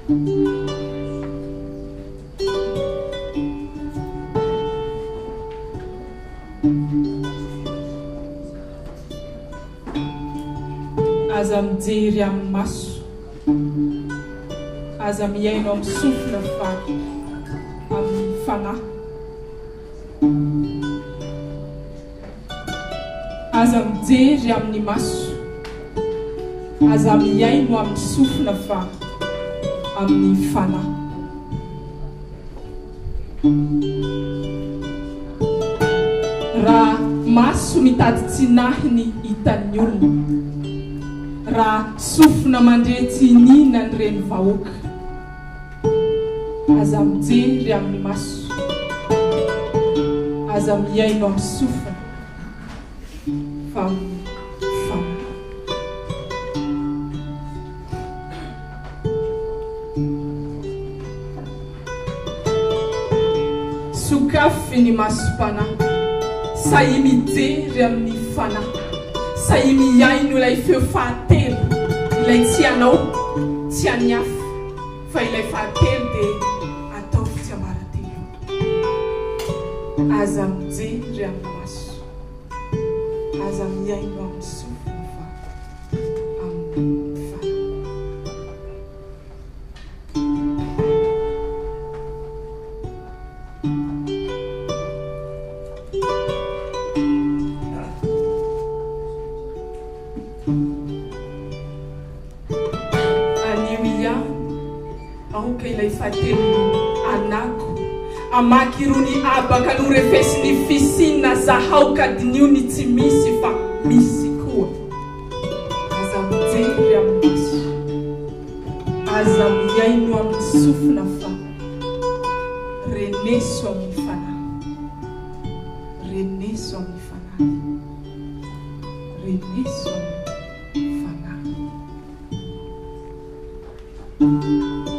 aza mijery amin'ny maso, aza miaino amin'ny sofina fa amin'ny fanahy, aza mijery amin'ny maso, aza miaino amin'ny sofina fa amin'ny fanahy. Raha maso mitady tsinahiny hitan'ny olona, raha sofina mandretsy ninany reny vahoaka, aza mijery amin'ny maso, aza miaino amin'ny sofina fa amin'ny fanahy. Sokafy ny masom-panahy, sahy mijery amin'ny fanahy, sahy miaino ilay feo fahatelo, ilay tsy anao, tsy aniafy, fa ilay fahatelo dia ataovy tsy ambaratelo. Aza mijery amin'ny maso, aza miaino amin'ny sofina fa amin'ny fanahy. Aoka ilay fahatelo anako, amaky irony abaka no refesiny fisinina zahaoka diniony tsy misy fa misy koa. Aza mijery amin'ny maso, aza miaino amin'ny sofina fa reneso amin'ny fanahy, reneso amin'ny fanahy, reneso amin'ny fanahy.